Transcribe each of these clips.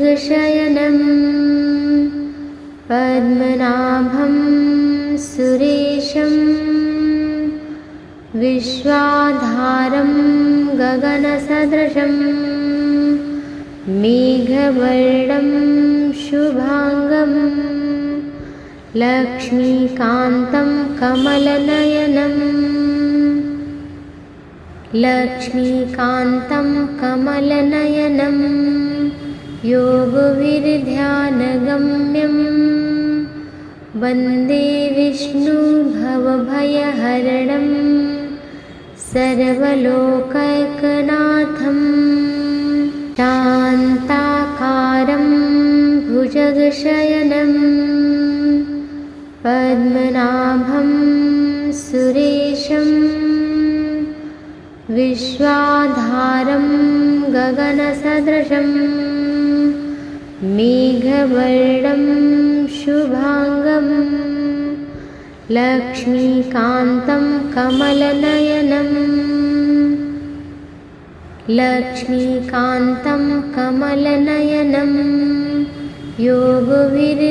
भुजगशयनं पद्मनाभं सुरेशं विश्वाधारं गगनसदृशं मेघवर्णं शुभांगं लक्ष्मीकान्तं कमलनयनं लक्ष्मीकान्तं कमलनयनं योगविर्ध्यानगम्यं वन्दे विष्णु भवभयहरणं सर्वलोकैकनाथं शान्ताकारं भुजगशयनं पद्मनाभं सुरेशं विश्वाधारं गगनसदृशं मेघवर्णं शुभांगं लक्ष्मीकान्तं कमलनयनं लक्ष्मीकान्तं कमलनयनं योगविर्ध्यानगम्यं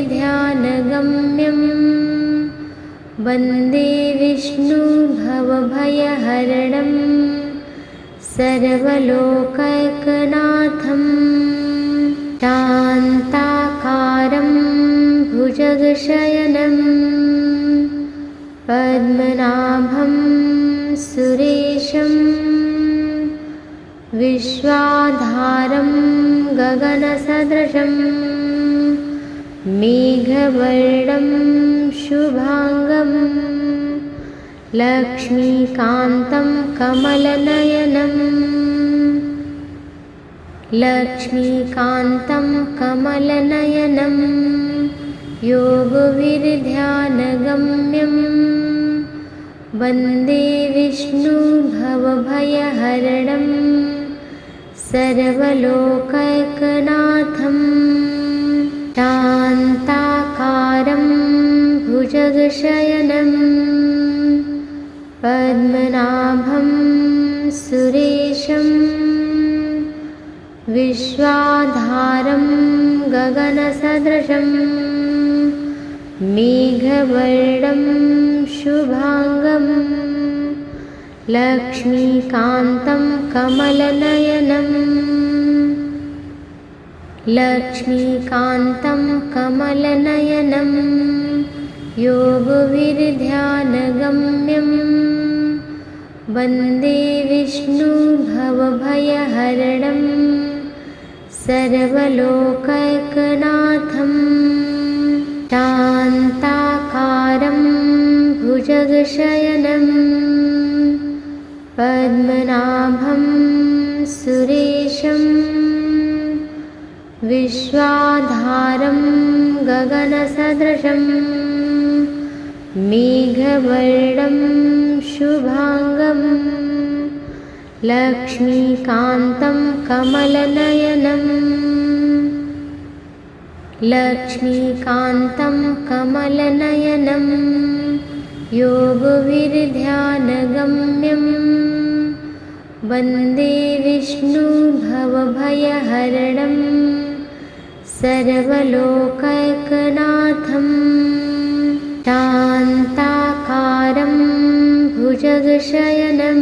वन्दे विष्णु भवभयहरणं सर्वलोकैकनाथं शान्ताकारं भुजगशयनं पद्मनाभं सुरेशं विश्वाधारं गगनसदृशं मेघवर्णं शुभांगं लक्ष्मीकान्तं कमलनयनं लक्ष्मीकान्तं कमलनयनं योगविर्ध्यानगम्यं वन्दे विष्णु भवभयहरणं सर्वलोकैकनाथं शान्ताकारं भुजगशयनं पद्मनाभं सुरेशं विश्वाधारं गगनसदृशं मेघवर्णं शुभांगं लक्ष्मीकान्तं कमलनयनं लक्ष्मीकान्तं कमलनयनं योगविर्ध्यानगम्यं वन्दे विष्णु भवभयहरणं सर्वलोकैकनाथं शान्ताकारं भुजगशयनं पद्मनाभं सुरेशं विश्वाधारं गगनसदृशं मेघवर्णं शुभांगं लक्ष्मीकान्तं कमलनयनं लक्ष्मीकान्तं कमलनयनं योगविर्ध्यानगम्यं वन्दे विष्णु भवभयहरणं सर्वलोकैकनाथं शान्ताकारं भुजगशयनं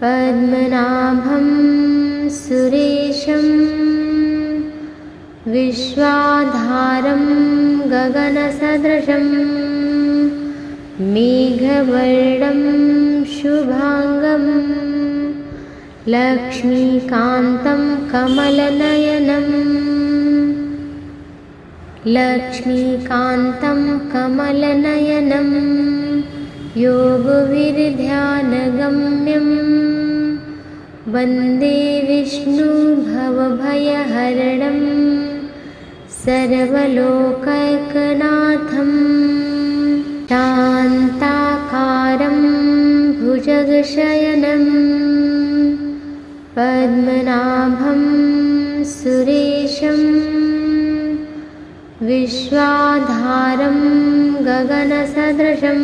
पद्मनाभं सुरेशं विश्वाधारं गगनसदृशं मेघवर्णं शुभांगं लक्ष्मीकान्तं कमलनयनं लक्ष्मीकान्तं कमलनयनं योगविर्ध्यानगम्यं वन्दे विष्णु भवभयहरणं सर्वलोकैकनाथं शान्ताकारं भुजगशयनं पद्मनाभं सुरेशं विश्वाधारं गगनसदृशं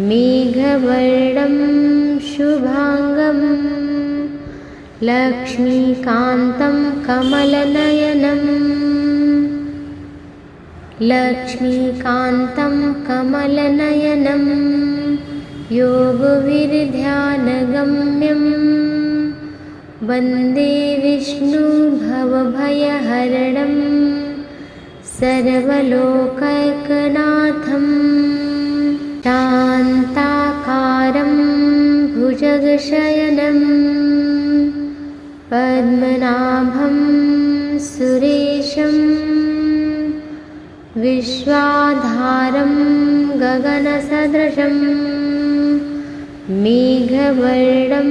मेघवर्णं शुभांगं लक्ष्मीकान्तं कमलनयनं लक्ष्मीकान्तं कमलनयनं योगविर्ध्यानगम्यं वन्दे विष्णु भवभयहरणं सर्वलोकैकनाथं शान्ताकारं भुजगशयनं पद्मनाभं सुरेशं विश्वाधारं गगनसदृशं मेघवर्णं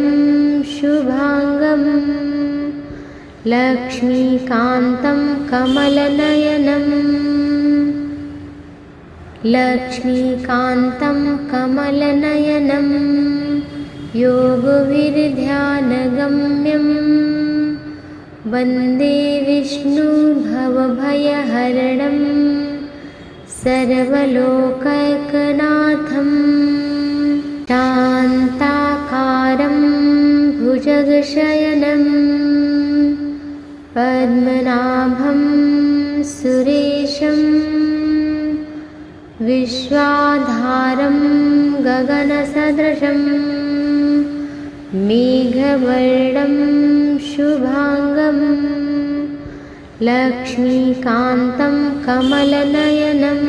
शुभांगं लक्ष्मीकान्तं कमलनयनं लक्ष्मीकान्तं कमलनयनं योगविर्ध्यानगम्यं वन्दे विष्णु भवभयहरणं सर्वलोकैकनाथं शान्ताकारं भुजगशयनं पद्मनाभं सुरेशं विश्वाधारं गगनसदृशं मेघवर्णं शुभांगं लक्ष्मीकान्तं कमलनयनं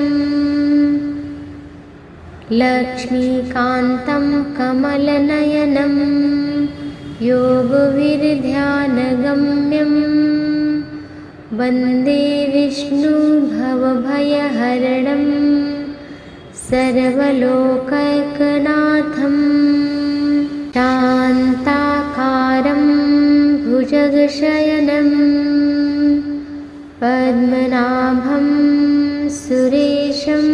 लक्ष्मीकान्तं कमलनयनं योगविर्ध्यानगम्यं वन्दे विष्णु भवभयहरणं सर्वलोकैकनाथं शान्ताकारं भुजगशयनं पद्मनाभं सुरेशं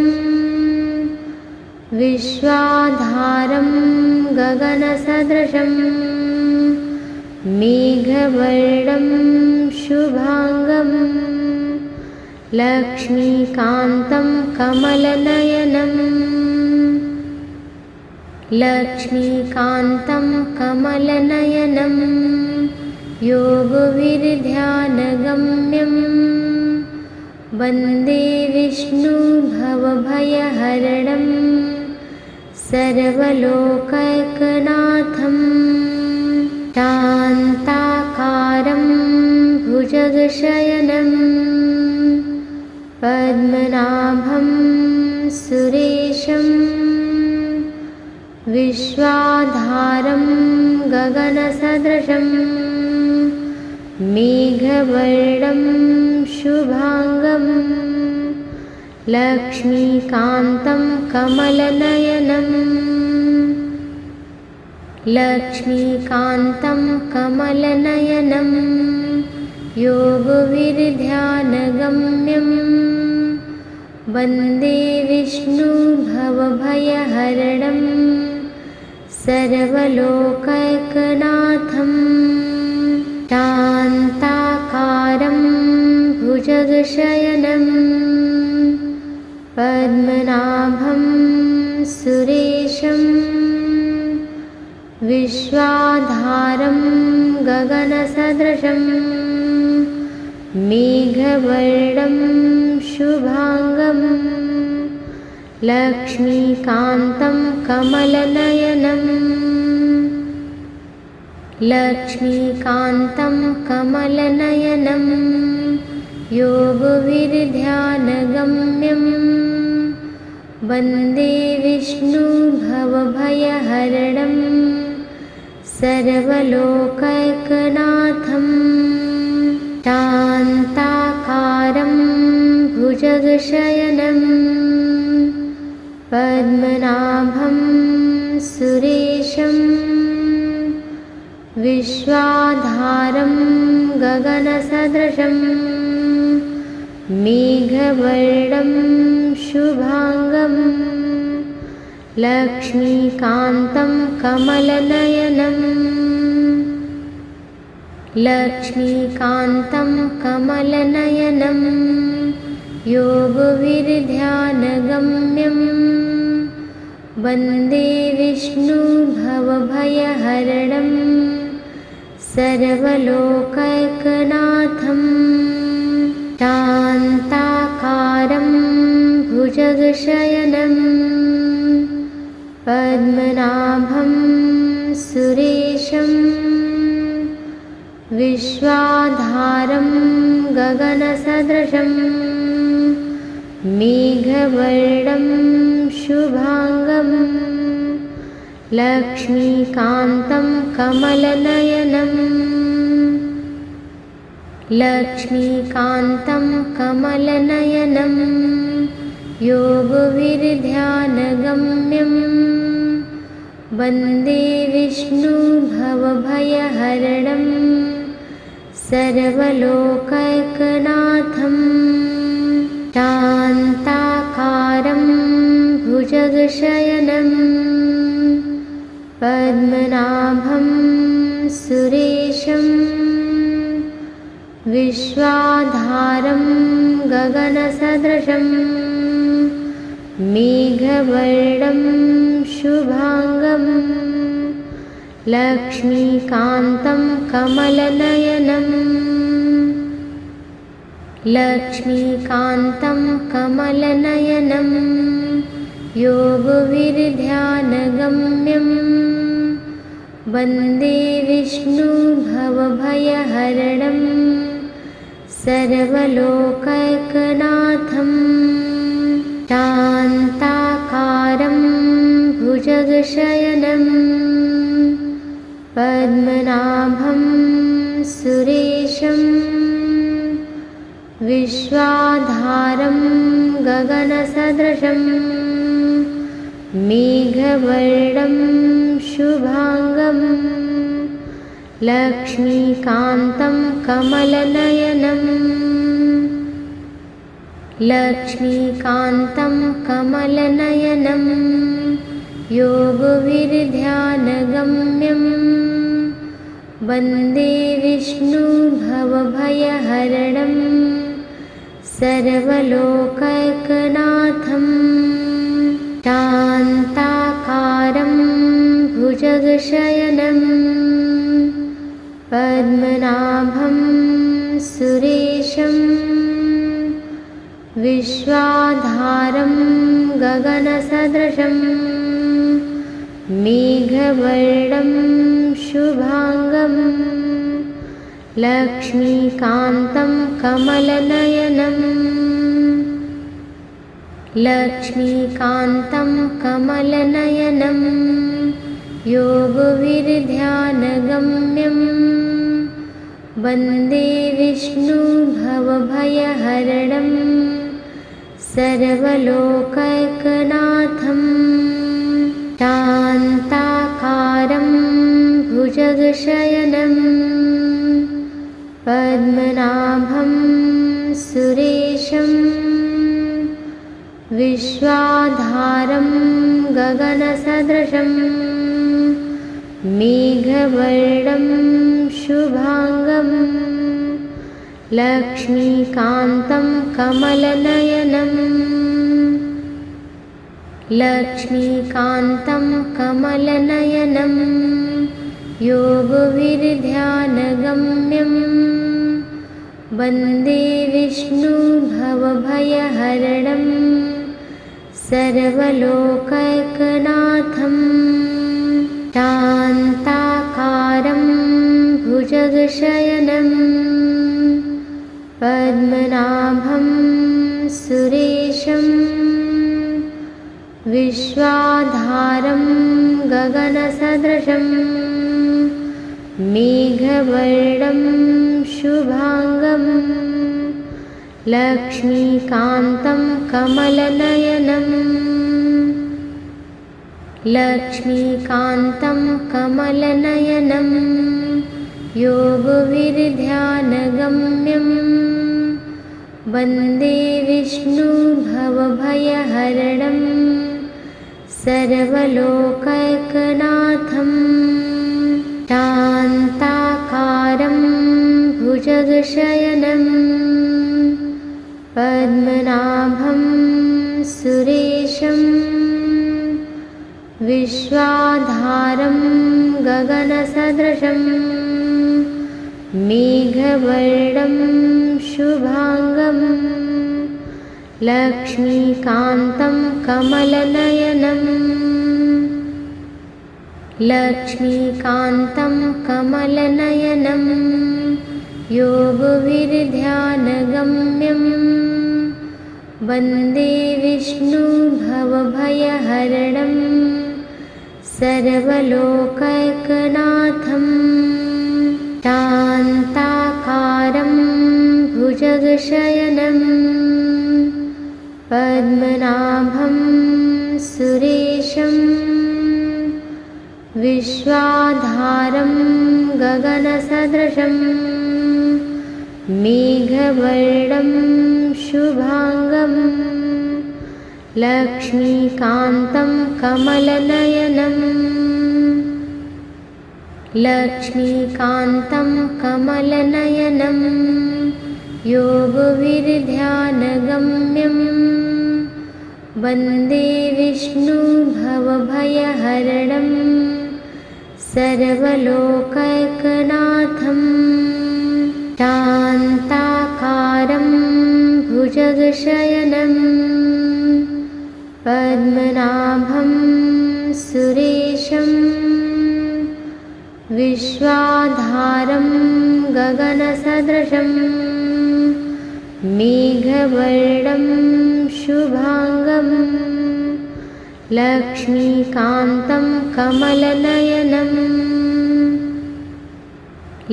विश्वाधारं गगनसदृशं मेघवर्णं शुभांगं लक्ष्मीकान्तं कमलनयनं लक्ष्मीकान्तं कमलनयनं योगविर्ध्यानगम्यं वन्दे विष्णु भवभयहरणं सर्वलोकैकनाथं शान्ताकारं भुजगशयनं पद्मनाभं सुरेशं विश्वाधारं गगनसदृशं मेघवर्णं शुभांगं लक्ष्मीकान्तं कमलनयनं लक्ष्मीकान्तं कमलनयनं योगविर्ध्यानगम्यं वन्दे विष्णु भवभयहरणं सर्वलोकैकनाथं शान्ताकारं भुजगशयनं पद्मनाभं सुरेशं विश्वाधारं गगनसदृशं मेघवर्णं शुभांगं लक्ष्मीकान्तं कमलनयनं लक्ष्मीकान्तं कमलनयनं योगविर्ध्यानगम्यं वन्दे विष्णु भवभयहरणं सर्वलोकैकनाथं शान्ताकारं भुजगशयनं पद्मनाभं सुरेशं विश्वाधारं गगनसदृशं मेघवर्णं शुभांगं लक्ष्मीकान्तं कमलनयनं लक्ष्मीकान्तं कमलनयनं योगविर्ध्यानगम्यं वन्दे विष्णु भवभयहरणं सर्वलोकैकनाथं शान्ताकारं भुजगशयनं पद्मनाभं सुरेशं विश्वाधारं गगनसदृशं मेघवर्णं शुभांगं लक्ष्मीकान्तं कमलनयनं लक्ष्मीकान्तं कमलनयनं योगविर्ध्यानगम्यं वन्दे विष्णुभवभयहरणं सर्वलोकैकनाथं शान्ताकारं भुजगशयनं पद्मनाभं सुरेशं विश्वाधारं गगनसदृशं मेघवर्णं शुभांगं लक्ष्मीकान्तं कमलनयनं लक्ष्मीकान्तं कमलनयनं योगविर्ध्यानगम्यं वन्दे विष्णुभवभयहरणं सर्वलोकैकनाथं शान्ताकारं भुजगशयनं पद्मनाभं सुरेशं विश्वाधारं गगनसदृशं मेघवर्णं शुभांगं लक्ष्मीकान्तं कमलनयनं लक्ष्मीकान्तं कमलनयनं योगविर्ध्यानगम्यं वन्दे विष्णुभवभयहरणं सर्वलोकैकनाथं शान्ताकारं भुजगशयनं पद्मनाभं सुरेशं विश्वाधारं गगनसदृशं मेघवर्णं शुभांगं लक्ष्मीकान्तं कमलनयनं लक्ष्मीकान्तं कमलनयनं योगविर्ध्यानगम्यं वन्दे विष्णुभवभयहरणं सर्वलोकैकनाथं शान्ताकारं भुजगशयनं पद्मनाभं सुरेशं विश्वाधारं गगनसदृशं मेघवर्णं शुभांगं लक्ष्मीकान्तं कमलनयनं लक्ष्मीकान्तं कमलनयनं योगविर्ध्यानगम्यं वन्दे विष्णुभवभयहरणं सर्वलोकैकनाथं शान्ताकारं भुजगशयनं पद्मनाभं सुरेशं विश्वाधारं गगनसदृशं मेघवर्णं शुभांगं लक्ष्मीकान्तं कमलनयनं लक्ष्मीकान्तं कमलनयनं योगविर्ध्यानगम्यं वन्दे विष्णुभवभयहरणं सर्वलोकैकनाथं शान्ताकारं भुजगशयनं पद्मनाभं सुरेशं विश्वाधारं गगनसदृशं मेघवर्णं शुभांगं लक्ष्मीकान्तं कमलनयनं लक्ष्मीकान्तं कमलनयनं योगविर्ध्यानगम्यं वन्दे विष्णुभवभयहरणं सर्वलोकैकनाथं शान्ताकारं भुजगशयनं पद्मनाभं सुरेशं विश्वाधारं गगनसदृशं मेघवर्णं शुभांगं लक्ष्मीकान्तं कमलनयनं लक्ष्मीकान्तं कमलनयनं योगविर्ध्यानगम्यं वन्दे विष्णुभवभयहरणं सर्वलोकैकनाथं शान्ताकारं भुजगशयनं पद्मनाभं सुरेशं विश्वाधारं गगनसदृशं मेघवर्णं शुभांगं लक्ष्मीकान्तं कमलनयनं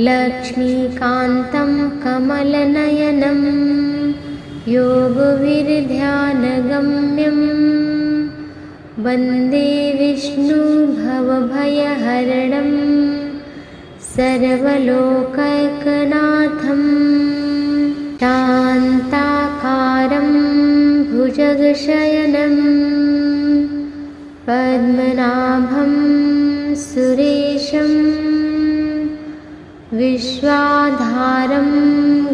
लक्ष्मीकान्तं कमलनयनं योगविर्ध्यानगम्यं वन्दे विष्णुभवभयहरणं सर्वलोकैकनाथं शान्ताकारं भुजगशयनं पद्मनाभं सुरेशं विश्वाधारं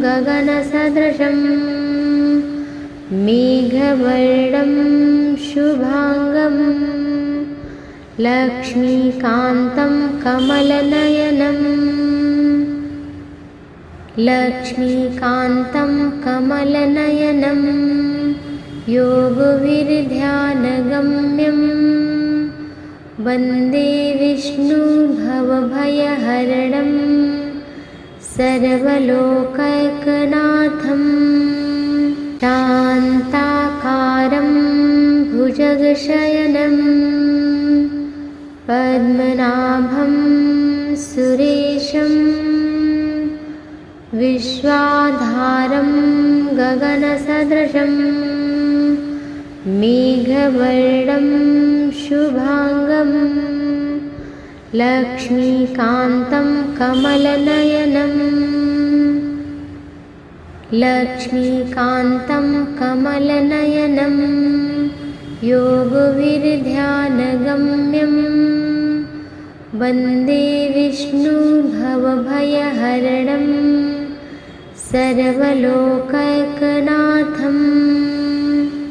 गगनसदृशं मेघवर्णं शुभांगं लक्ष्मीकान्तं कमलनयनं लक्ष्मीकान्तं कमलनयनं योगविर्ध्यानगम्यं वन्दे विष्णुभवभयहरणं सर्वलोकैकनाथं शान्ताकारं भुजगशयनं पद्मनाभं सुरेशं विश्वाधारं गगनसदृशं मेघवर्णं शुभांगं लक्ष्मीकान्तं कमलनयनं लक्ष्मीकान्तं कमलनयनं योगविर्ध्यानगम्यं वन्दे विष्णुभवभयहरणं सर्वलोकैकनाथं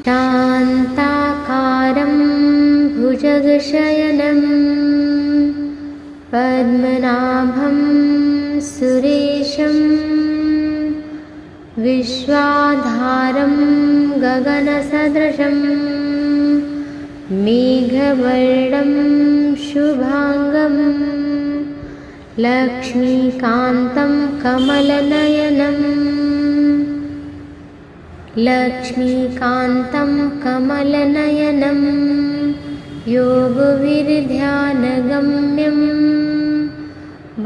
शान्ताकारं भुजगशयनं पद्मनाभं सुरेशं विश्वाधारं गगनसदृशं मेघवर्णं शुभांगं लक्ष्मीकान्तं कमलनयनं लक्ष्मीकान्तं कमलनयनं योगविर्ध्यानगम्यं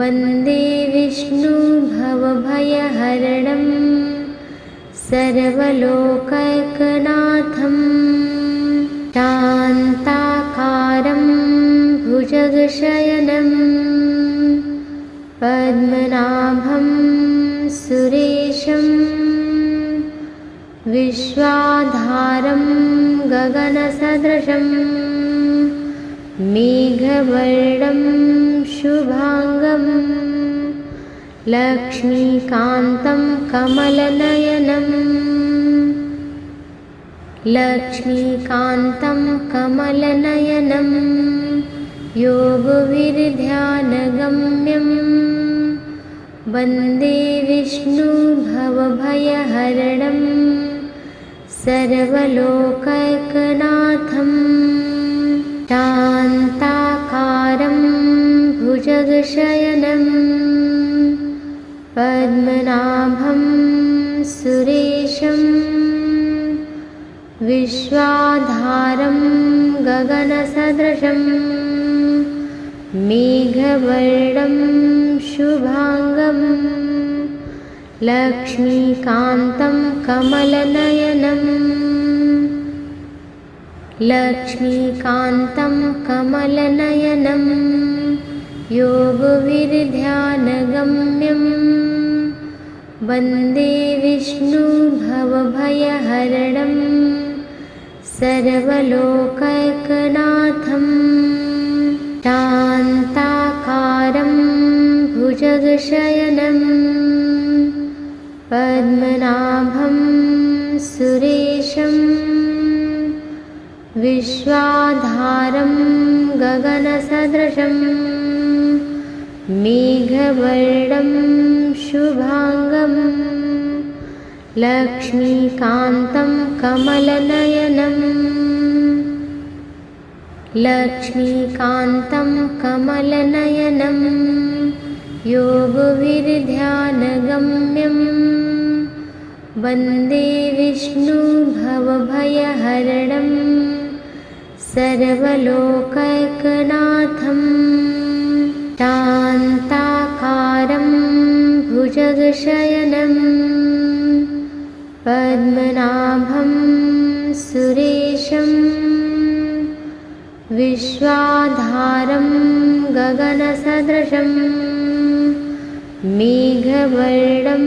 वन्दे विष्णुभवभयहरणं सर्वलोकैकनाथं शान्ताकारं भुजगशयनं पद्मनाभं सुरेशं विश्वाधारं गगनसदृशं मेघवर्णं शुभांगं लक्ष्मीकान्तं कमलनयनं लक्ष्मीकान्तं कमलनयनं योगविर्ध्यानगम्यं वन्दे विष्णु भवभयहरणं सर्वलोकैकनाथं शान्ताकारं भुजगशयनं पद्मनाभं सुरेशं विश्वाधारं गगनसदृशं मेघवर्णं शुभांगं लक्ष्मीकान्तं कमलनयनं लक्ष्मीकान्तं कमलनयनं योगविर्ध्यानगम्यं वन्दे विष्णु भवभयहरणं सर्वलोकैकनाथं शान्ताकारं भुजगशयनं पद्मनाभं सुरेशं विश्वाधारं गगनसदृशं मेघवर्णं शुभांगं लक्ष्मीकान्तं कमलनयनं लक्ष्मीकान्तं कमलनयनं योगविर्ध्यानगम्यं वन्दे विष्णु भवभयहरणं सर्वलोकैकनाथं शान्ताकारं भुजगशयनं पद्मनाभं सुरेशं विश्वाधारं गगनसदृशं मेघवर्णं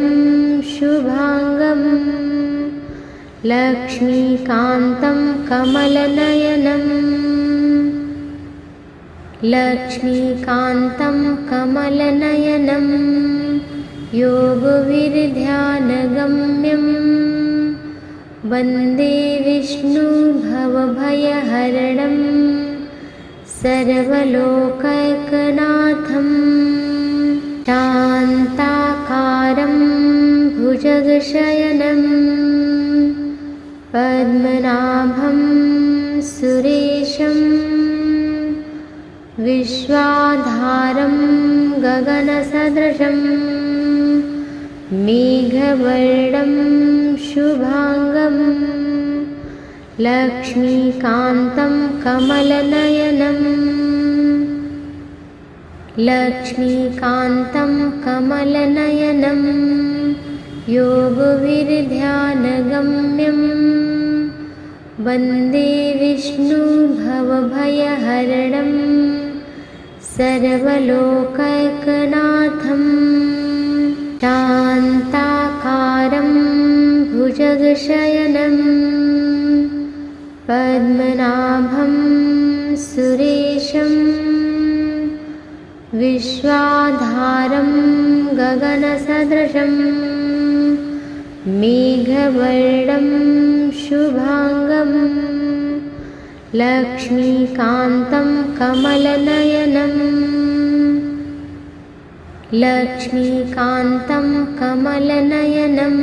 शुभांगं लक्ष्मीकान्तं कमलनयनं लक्ष्मीकान्तं कमलनयनं योगविर्ध्यानगम्यं वन्दे विष्णु भवभयहरणं सर्वलोकैकनाथं शान्ताकारं भुजगशयनं पद्मनाभं सुरेशं विश्वाधारं गगनसदृशं मेघवर्णं शुभांगं लक्ष्मीकान्तं कमलनयनं लक्ष्मीकान्तं कमलनयनं योगविर्ध्यानगम्यं वन्दे विष्णु भवभयहरणं सर्वलोकैकनाथं शान्ताकारं भुजगशयनं पद्मनाभं सुरेशं विश्वाधारं गगनसदृशं मेघवर्णं शुभांगं लक्ष्मीकान्तं कमलनयनं लक्ष्मीकान्तं कमलनयनं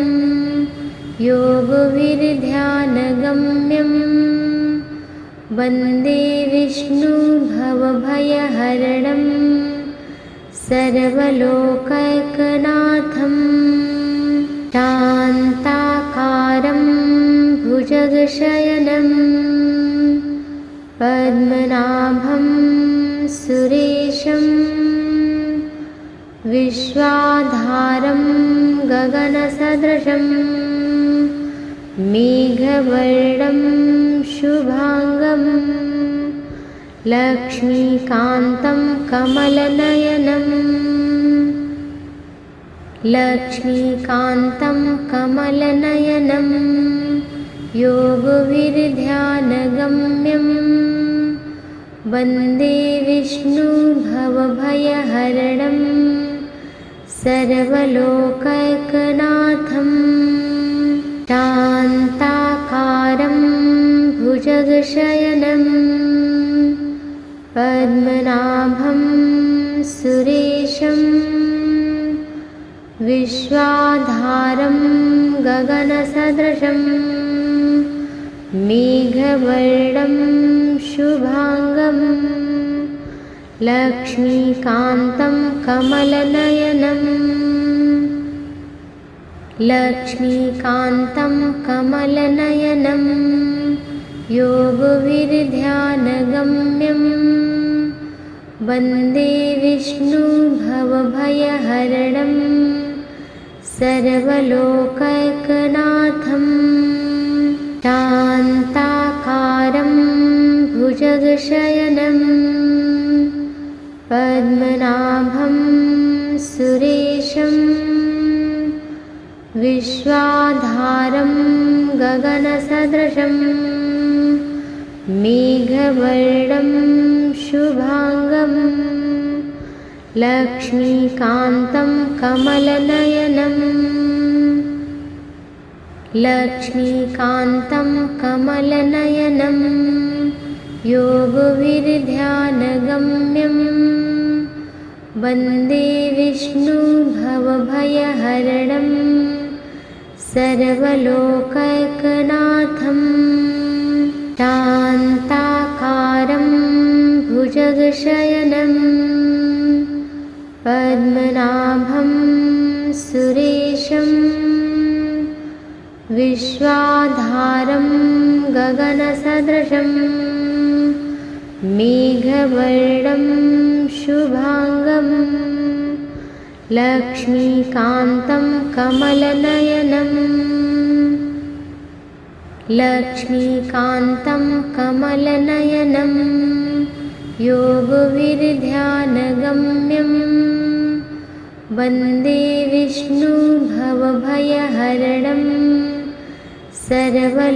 योगविर्ध्यानगम्यं वन्दे विष्णु भवभयहरणं सर्वलोकैकनाथं शान्ताकारं भुजगशयनं पद्मनाभं सुरेशं विश्वाधारं गगनसदृशं मेघवर्णं शुभांगं लक्ष्मीकान्तं कमलनयनं लक्ष्मीकान्तं कमलनयनं योगविर्ध्यानगम्यं वन्दे विष्णु भवभयहरणं सर्वलोकैकनाथं शान्ताकारं भुजगशयनं पद्मनाभं सुरेशं विश्वाधारं गगनसदृशं मेघवर्णं शुभांगं लक्ष्मीकान्तं कमलनयनं लक्ष्मीकान्तं कमलनयनं योगविर्ध्यानगम्यं वन्दे विष्णु भवभयहरणं सर्वलोकैकनाथं शान्ताकारं भुजगशयनं पद्मनाभं सुरेशं विश्वाधारं गगनसदृशं मेघवर्णं शुभांगं लक्ष्मीकान्तं कमलनयनं लक्ष्मीकान्तं कमलनयनं योगविर्ध्यानगम्यं वन्दे विष्णु भवभयहरणं सर्वलोकैकनाथं शान्ताकारं भुजगशयनं पद्मनाभं सुरेशं विश्वाधारं गगनसदृशं मेघवर्णं शुभांगं लक्ष्मीकान्तं कमलनयनं लक्ष्मीकान्तं कमलनयनं योगविर्ध्यानगम्यं वन्दे विष्णु भवभयहरणं सर्वलोकैकनाथं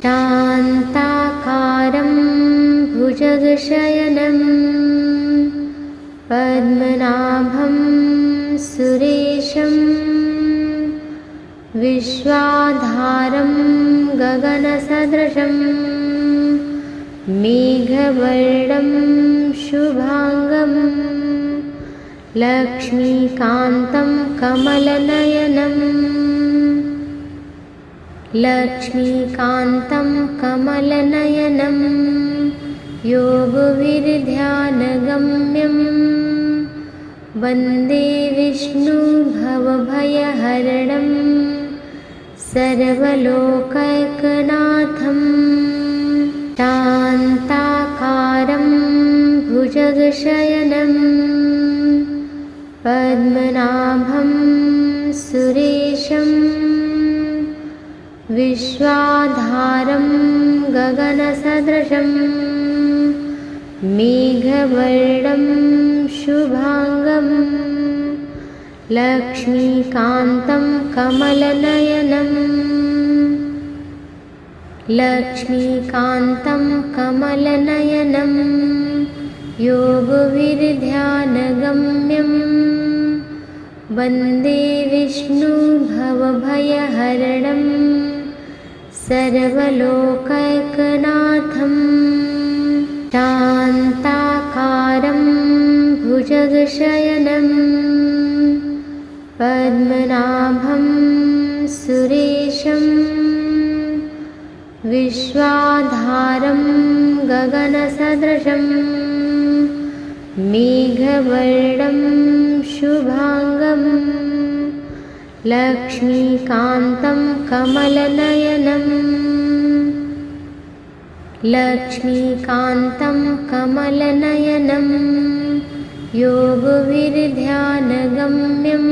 शान्ताकारं भुजगशयनं पद्मनाभं सुरेशं विश्वाधारं गगनसदृशं मेघवर्णं शुभांगं लक्ष्मीकान्तं कमलनयनं लक्ष्मीकान्तं कमलनयनं योगविर्ध्यानगम्यं वन्दे विष्णु भवभयहरणं सर्वलोकैकनाथं शान्ताकारं भुजगशयनं पद्मनाभं सुरेशं विश्वाधारं गगनसदृशं मेघवर्णं शुभांगं लक्ष्मीकान्तं कमलनयनं लक्ष्मीकान्तं कमलनयनं योगविर्ध्यानगम्यं वन्दे विष्णु भवभयहरणं सर्वलोकैकनाथं शान्ताकारं भुजगशयनं पद्मनाभं सुरेशं विश्वाधारं गगनसदृशं मेघवर्णं शुभांगं लक्ष्मीकान्तं कमलनयनं लक्ष्मीकान्तं कमलनयनं योगविर्ध्यानगम्यं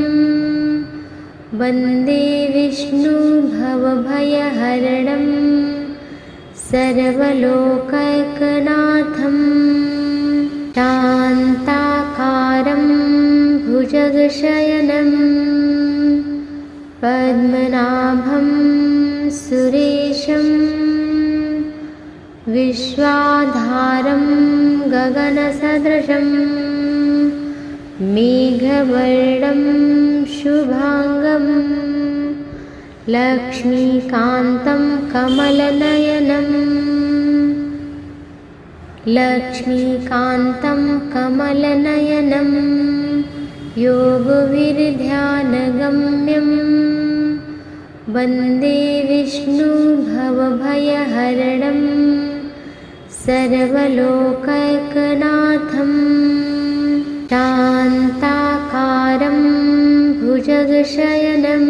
वन्दे विष्णु भवभयहरणं सर्वलोकैकनाथं शान्ताकारं भुजगशयनं पद्मनाभं सुरेशं विश्वाधारं गगनसदृशं मेघवर्णं शुभांगं लक्ष्मीकान्तं कमलनयनं लक्ष्मीकान्तं कमलनयनं योगविर्ध्यानगम्यं वन्दे विष्णु भवभयहरणं सर्वलोकैकनाथं शान्ताकारं भुजगशयनं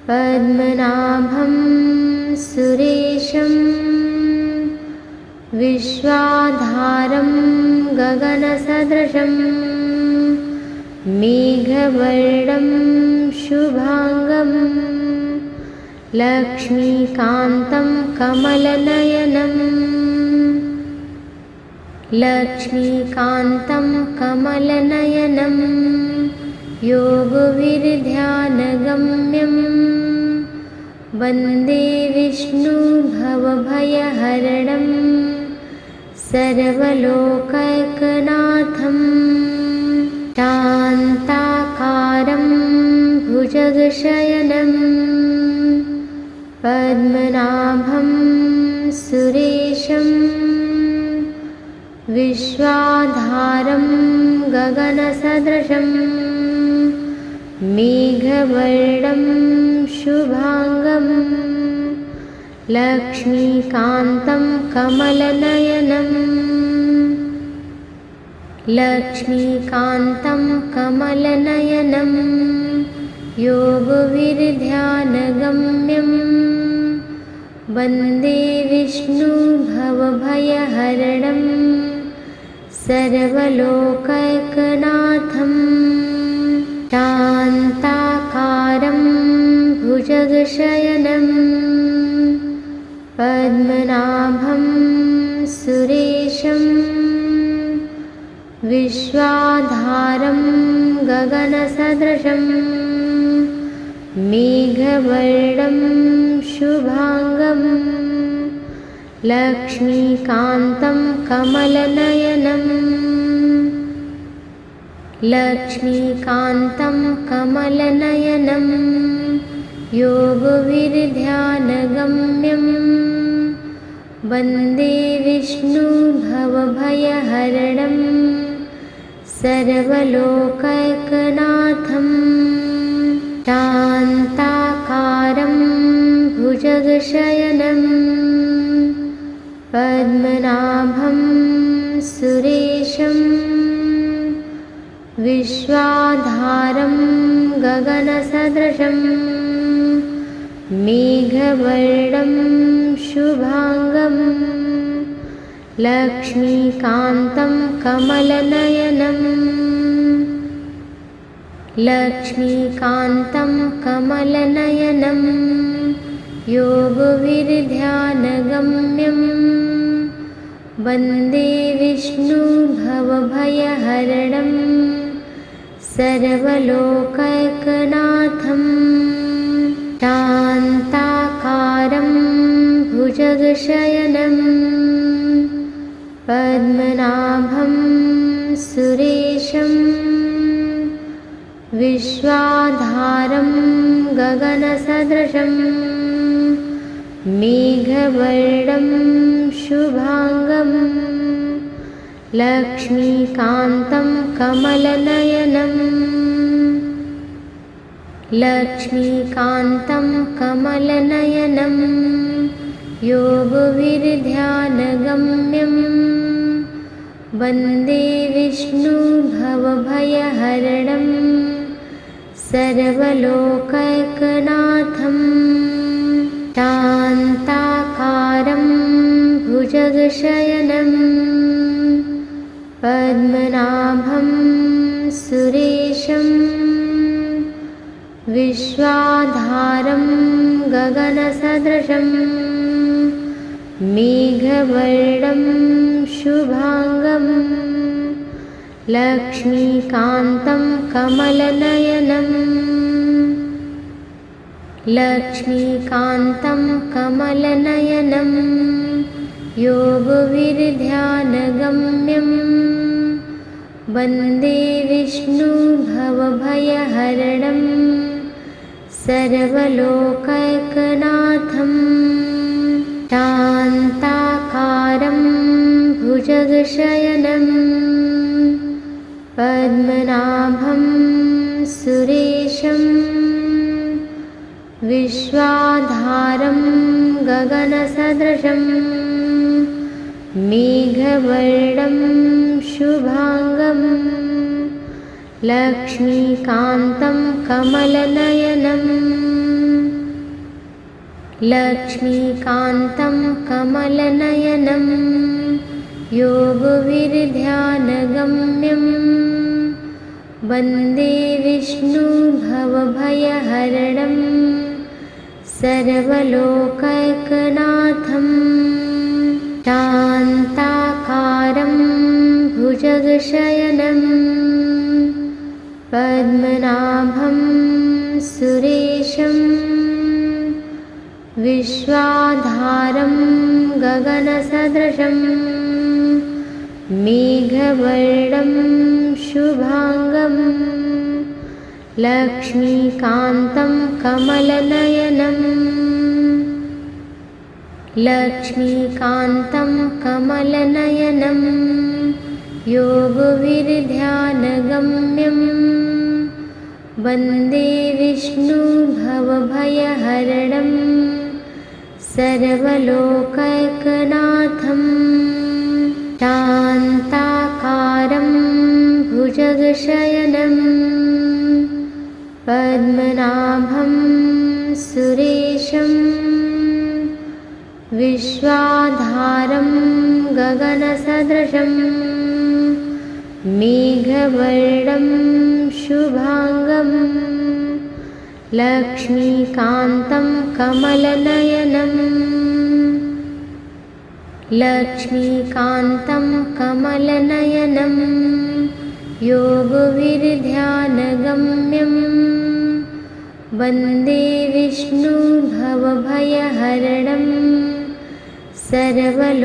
पद्मनाभं सुरेशं विश्वाधारं गगनसदृशं मेघवर्णं शुभांगं लक्ष्मीकान्तं कमलनयनं योगविर्ध्यानगम्यं वन्दे विष्णु भवभयहरणं सर्वलोकैकनाथं शान्ताकारं भुजगशयनं पद्मनाभं सुरेशं विश्वाधारं गगनसदृशं मेघवर्णं शुभांगं लक्ष्मीकान्तं कमलनयनं योगविर्ध्यानगम्यं वन्दे विष्णु भवभयहरणं सर्वलोकैकनाथं शान्ताकारं भुजगशयनं पद्मनाभं सुरेशं विश्वाधारं गगनसदृशं मेघवर्णं शुभांगं लक्ष्मीकान्तं कमलनयनं योगविर्ध्यानगम्यं वन्दे विष्णु भवभयहरणं सर्वलोकैकनाथं शान्ताकारं भुजगशयनं पद्मनाभं सुरेशं विश्वाधारं गगनसदृशं मेघवर्णं शुभांगं लक्ष्मीकान्तं कमलनयनं योगविर्ध्यानगम्यं वन्दे विष्णु भवभयहरणं सर्वलोकैकनाथं शान्ताकारं भुजगशयनं पद्मनाभं सुरेशं विश्वाधारं गगनसदृशं मेघवर्णं शुभांगं लक्ष्मीकान्तं कमलनयनं योगविर्ध्यानगम्यं वन्दे विष्णु भवभयहरणं सर्वलोकैकनाथं शान्ताकारं भुजगशयनं पद्मनाभं सुरेशं विश्वाधारं गगनसदृशं मेघवर्णं शुभांगं लक्ष्मीकान्तं कमलनयनं योगविर्ध्यानगम्यं वन्दे विष्णु भवभयहरणं सर्वलोकैकनाथं शान्ताकारं भुजगशयनं पद्मनाभं सुरेशं विश्वाधारं गगनसदृशं मेघवर्णं शुभांगं लक्ष्मीकान्तं कमलनयनं लक्ष्मीकान्तं कमलनयनं योगविर्ध्यानगम्यं वन्दे विष्णु भवभयहरणं सर्वलोकैकनाथं शान्ताकारं भुजगशयनं पद्मनाभं सुरेशं विश्वाधारं गगनसदृशं मेघवर्णं शुभांगं लक्ष्मीकान्तं कमलनयनं लक्ष्मीकान्तं कमलनयनं योगविर्ध्यानगम्यं वन्दे विष्णु भवभयहरणं सर्वलोकैकनाथं शान्ताकारं भुजगशयनं पद्मनाभं सुरेशं विश्वाधारं गगनसदृशं मेघवर्णं शुभांगं लक्ष्मीकान्तं कमलनयनं लक्ष्मीकान्तं कमलनयनं योगविर्ध्यानगम्यं वन्दे विष्णु भवभयहरणं सर्वलोकैकनाथं